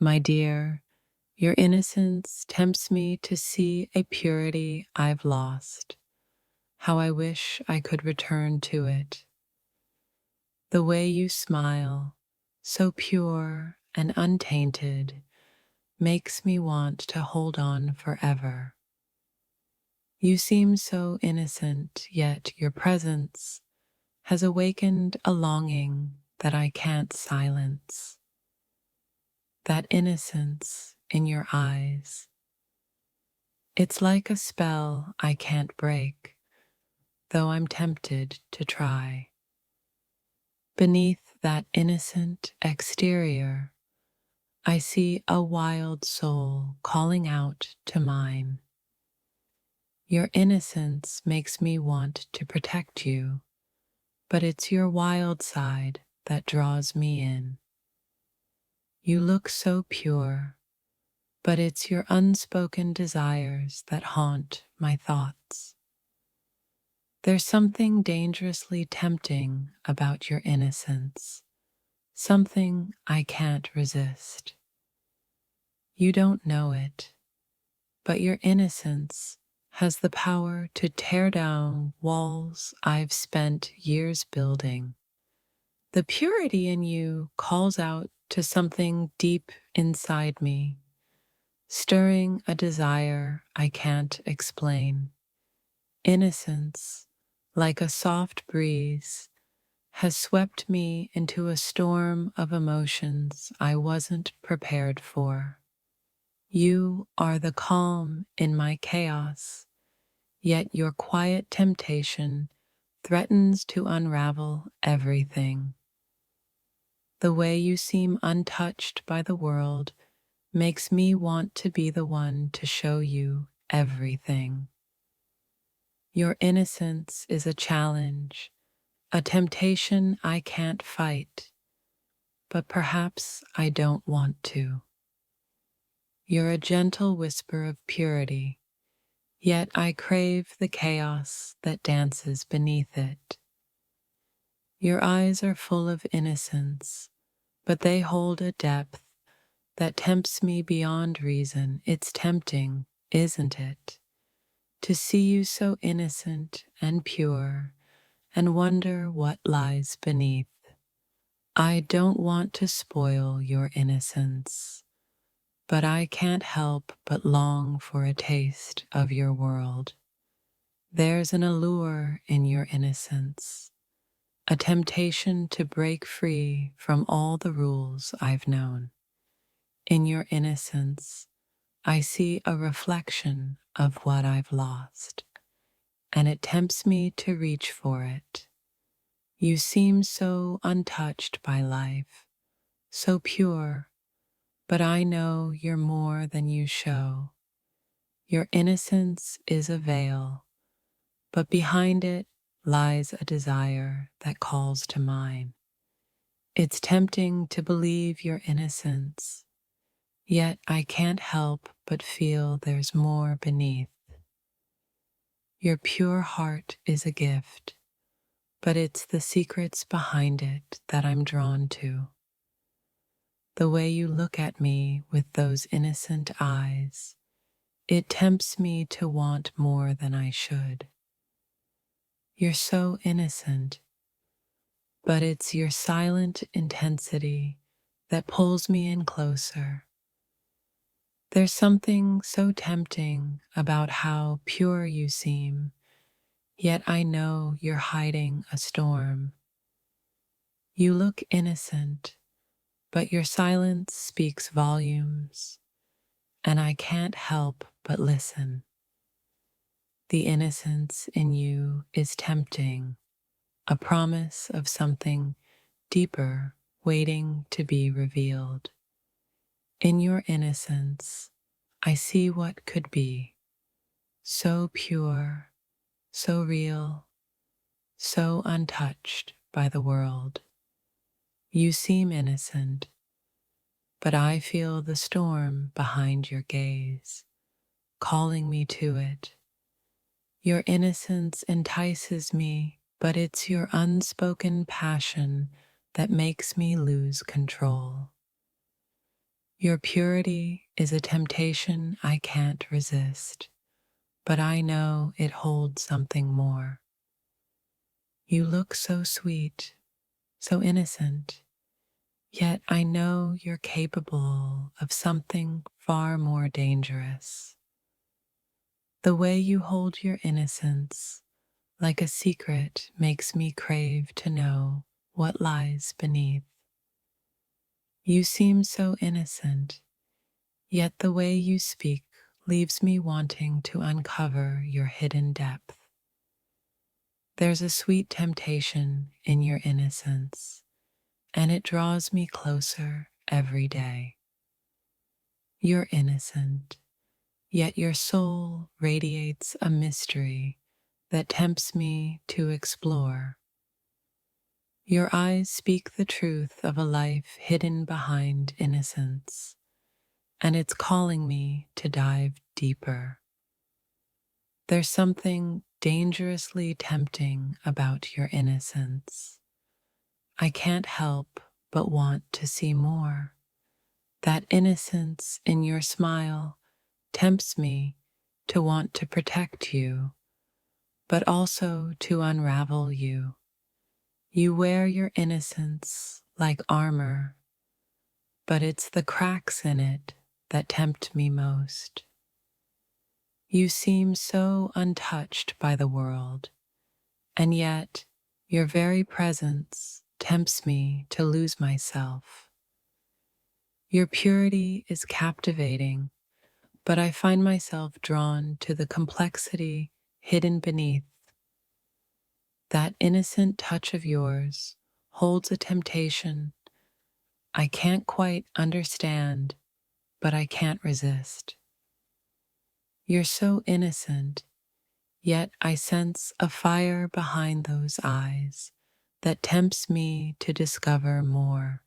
My dear, your innocence tempts me to see a purity I've lost. How I wish I could return to it. The way you smile, so pure and untainted, makes me want to hold on forever. You seem so innocent, yet your presence has awakened a longing that I can't silence. That innocence in your eyes. It's like a spell I can't break, though I'm tempted to try. Beneath that innocent exterior, I see a wild soul calling out to mine. Your innocence makes me want to protect you, but it's your wild side that draws me in. You look so pure, but it's your unspoken desires that haunt my thoughts. There's something dangerously tempting about your innocence, something I can't resist. You don't know it, but your innocence has the power to tear down walls I've spent years building. The purity in you calls out to something deep inside me, stirring a desire I can't explain. Innocence, like a soft breeze, has swept me into a storm of emotions I wasn't prepared for. You are the calm in my chaos, yet your quiet temptation threatens to unravel everything. The way you seem untouched by the world makes me want to be the one to show you everything. Your innocence is a challenge, a temptation I can't fight, but perhaps I don't want to. You're a gentle whisper of purity, yet I crave the chaos that dances beneath it. Your eyes are full of innocence, but they hold a depth that tempts me beyond reason. It's tempting, isn't it, to see you so innocent and pure and wonder what lies beneath. I don't want to spoil your innocence, but I can't help but long for a taste of your world. There's an allure in your innocence, a temptation to break free from all the rules I've known. In your innocence, I see a reflection of what I've lost, and it tempts me to reach for it. You seem so untouched by life, so pure, but I know you're more than you show. Your innocence is a veil, but behind it lies a desire that calls to mine. It's tempting to believe your innocence, yet I can't help but feel there's more beneath. Your pure heart is a gift, but it's the secrets behind it that I'm drawn to. The way you look at me with those innocent eyes, it tempts me to want more than I should. You're so innocent, but it's your silent intensity that pulls me in closer. There's something so tempting about how pure you seem, yet I know you're hiding a storm. You look innocent, but your silence speaks volumes, and I can't help but listen. The innocence in you is tempting, a promise of something deeper waiting to be revealed. In your innocence, I see what could be, so pure, so real, so untouched by the world. You seem innocent, but I feel the storm behind your gaze, calling me to it. Your innocence entices me, but it's your unspoken passion that makes me lose control. Your purity is a temptation I can't resist, but I know it holds something more. You look so sweet, so innocent, yet I know you're capable of something far more dangerous. The way you hold your innocence like a secret makes me crave to know what lies beneath. You seem so innocent, yet the way you speak leaves me wanting to uncover your hidden depth. There's a sweet temptation in your innocence, and it draws me closer every day. You're innocent, yet your soul radiates a mystery that tempts me to explore. Your eyes speak the truth of a life hidden behind innocence, and it's calling me to dive deeper. There's something dangerously tempting about your innocence. I can't help but want to see more. That innocence in your smile tempts me to want to protect you, but also to unravel you. You wear your innocence like armor, but it's the cracks in it that tempt me most. You seem so untouched by the world, and yet your very presence tempts me to lose myself. Your purity is captivating, but I find myself drawn to the complexity hidden beneath. That innocent touch of yours holds a temptation I can't quite understand, but I can't resist. You're so innocent, yet I sense a fire behind those eyes that tempts me to discover more.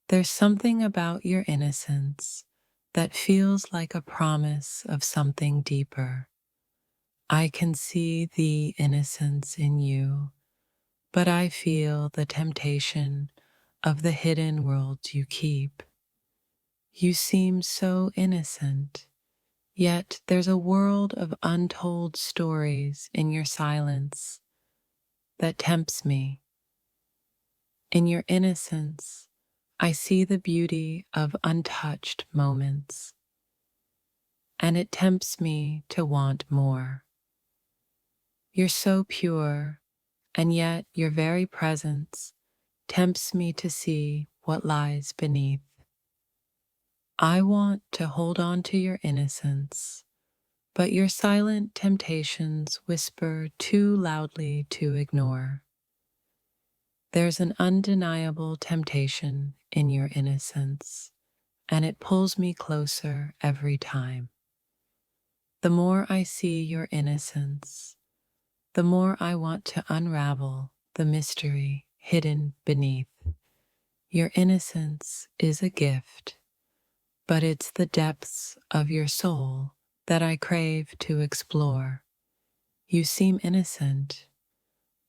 There's something about your innocence that feels like a promise of something deeper. I can see the innocence in you, but I feel the temptation of the hidden worlds you keep. You seem so innocent, yet there's a world of untold stories in your silence that tempts me. In your innocence, I see the beauty of untouched moments, and it tempts me to want more. You're so pure, and yet your very presence tempts me to see what lies beneath. I want to hold on to your innocence, but your silent temptations whisper too loudly to ignore. There's an undeniable temptation in your innocence, and it pulls me closer every time. The more I see your innocence, the more I want to unravel the mystery hidden beneath. Your innocence is a gift, but it's the depths of your soul that I crave to explore. You seem innocent,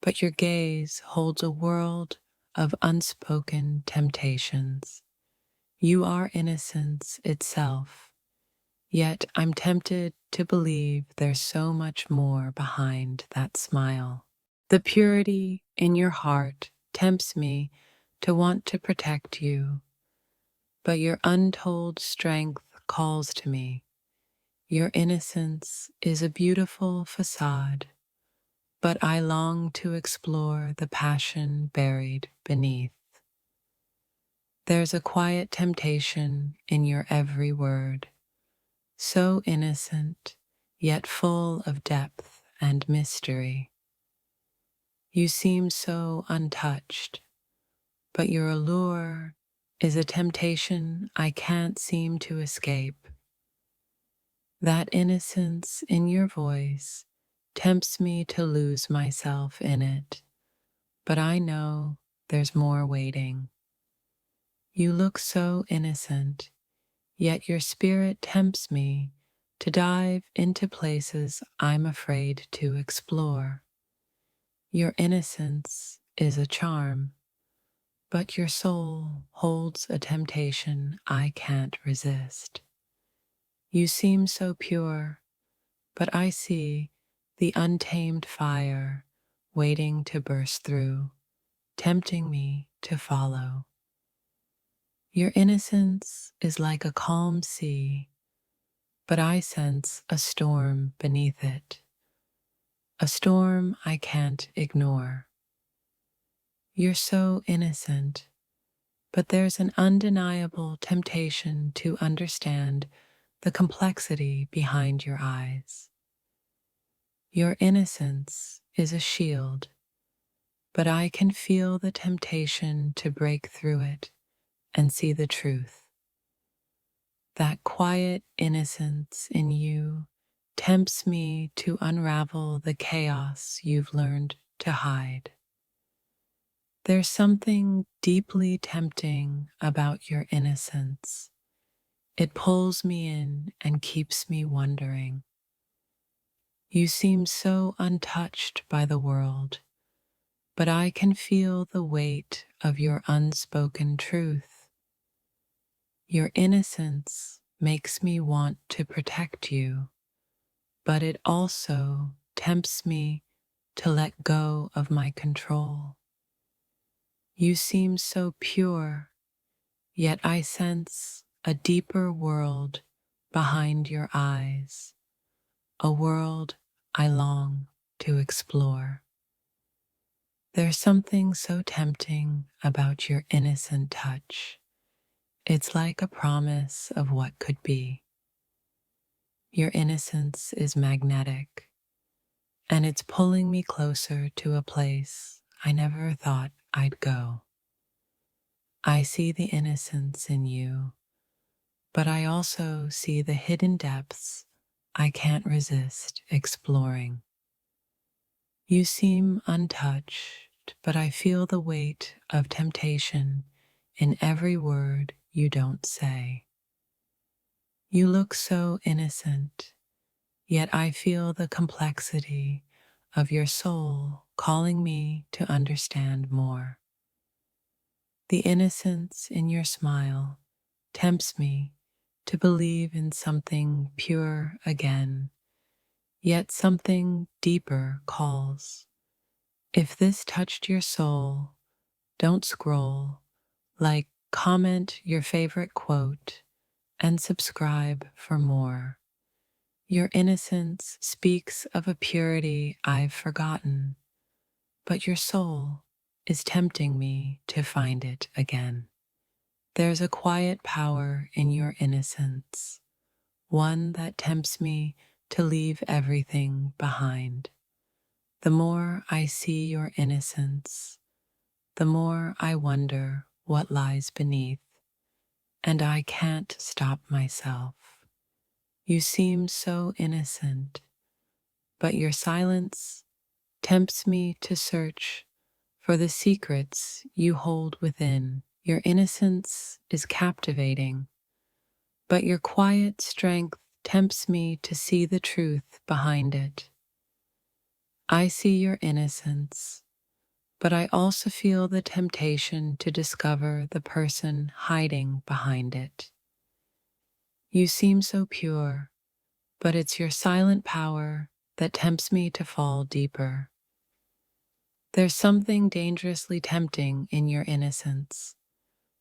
but your gaze holds a world of unspoken temptations. You are innocence itself, yet I'm tempted to believe there's so much more behind that smile. The purity in your heart tempts me to want to protect you, but your untold strength calls to me. Your innocence is a beautiful facade, but I long to explore the passion buried beneath. There's a quiet temptation in your every word, so innocent, yet full of depth and mystery. You seem so untouched, but your allure is a temptation I can't seem to escape. That innocence in your voice tempts me to lose myself in it, but I know there's more waiting. You look so innocent, yet your spirit tempts me to dive into places I'm afraid to explore. Your innocence is a charm, but your soul holds a temptation I can't resist. You seem so pure, but I see the untamed fire waiting to burst through, tempting me to follow. Your innocence is like a calm sea, but I sense a storm beneath it, a storm I can't ignore. You're so innocent, but there's an undeniable temptation to understand the complexity behind your eyes. Your innocence is a shield, but I can feel the temptation to break through it and see the truth. That quiet innocence in you tempts me to unravel the chaos you've learned to hide. There's something deeply tempting about your innocence. It pulls me in and keeps me wondering. You seem so untouched by the world, but I can feel the weight of your unspoken truth. Your innocence makes me want to protect you, but it also tempts me to let go of my control. You seem so pure, yet I sense a deeper world behind your eyes, a world I long to explore. There's something so tempting about your innocent touch. It's like a promise of what could be. Your innocence is magnetic, and it's pulling me closer to a place I never thought I'd go. I see the innocence in you, but I also see the hidden depths I can't resist exploring. You seem untouched, but I feel the weight of temptation in every word you don't say. You look so innocent, yet I feel the complexity of your soul calling me to understand more. The innocence in your smile tempts me to believe in something pure again, yet something deeper calls. If this touched your soul, don't scroll, like, comment your favorite quote, and subscribe for more. Your innocence speaks of a purity I've forgotten, but your soul is tempting me to find it again. There's a quiet power in your innocence, one that tempts me to leave everything behind. The more I see your innocence, the more I wonder what lies beneath, and I can't stop myself. You seem so innocent, but your silence tempts me to search for the secrets you hold within. Your innocence is captivating, but your quiet strength tempts me to see the truth behind it. I see your innocence, but I also feel the temptation to discover the person hiding behind it. You seem so pure, but it's your silent power that tempts me to fall deeper. There's something dangerously tempting in your innocence,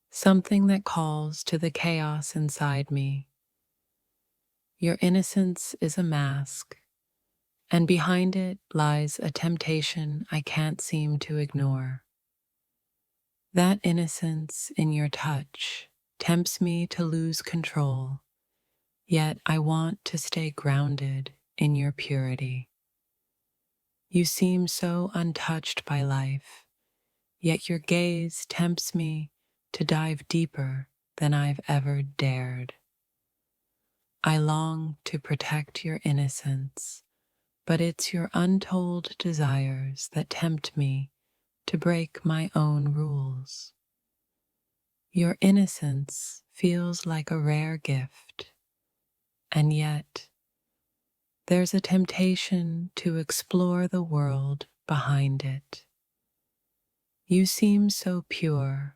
something that calls to the chaos inside me. Your innocence is a mask, and behind it lies a temptation I can't seem to ignore. That innocence in your touch tempts me to lose control, yet I want to stay grounded in your purity. You seem so untouched by life, yet your gaze tempts me to dive deeper than I've ever dared. I long to protect your innocence, but it's your untold desires that tempt me to break my own rules. Your innocence feels like a rare gift, and yet there's a temptation to explore the world behind it. You seem so pure,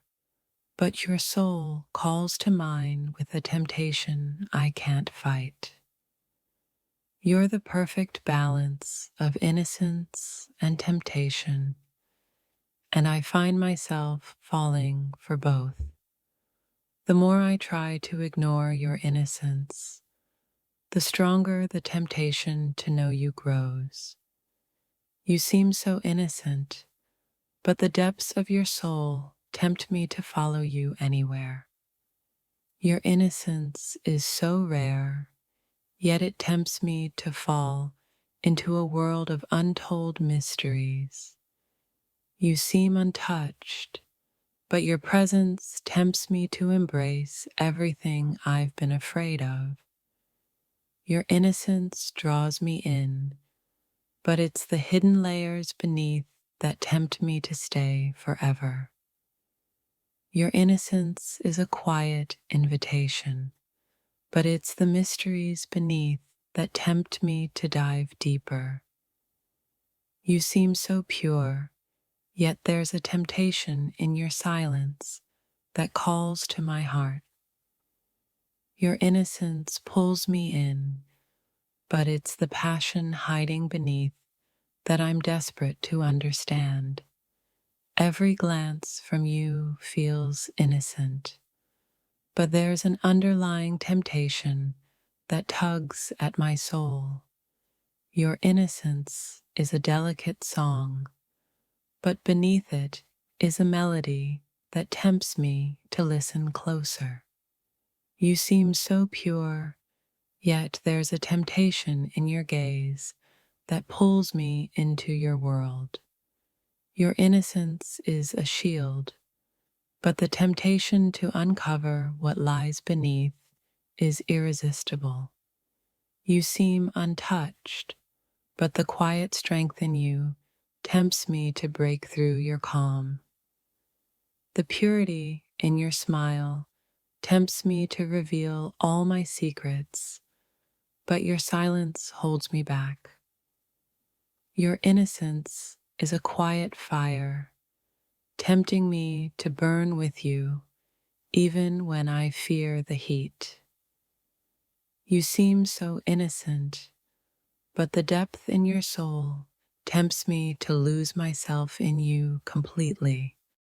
but your soul calls to mine with a temptation I can't fight. You're the perfect balance of innocence and temptation, and I find myself falling for both. The more I try to ignore your innocence, the stronger the temptation to know you grows. You seem so innocent, but the depths of your soul tempt me to follow you anywhere. Your innocence is so rare, yet it tempts me to fall into a world of untold mysteries. You seem untouched, but your presence tempts me to embrace everything I've been afraid of. Your innocence draws me in, but it's the hidden layers beneath that tempt me to stay forever. Your innocence is a quiet invitation, but it's the mysteries beneath that tempt me to dive deeper. You seem so pure, yet there's a temptation in your silence that calls to my heart. Your innocence pulls me in, but it's the passion hiding beneath that I'm desperate to understand. Every glance from you feels innocent, but there's an underlying temptation that tugs at my soul. Your innocence is a delicate song, but beneath it is a melody that tempts me to listen closer. You seem so pure, yet there's a temptation in your gaze that pulls me into your world. Your innocence is a shield, but the temptation to uncover what lies beneath is irresistible. You seem untouched, but the quiet strength in you tempts me to break through your calm. The purity in your smile tempts me to reveal all my secrets, but your silence holds me back. Your innocence is a quiet fire, tempting me to burn with you even when I fear the heat. You seem so innocent, but the depth in your soul tempts me to lose myself in you completely.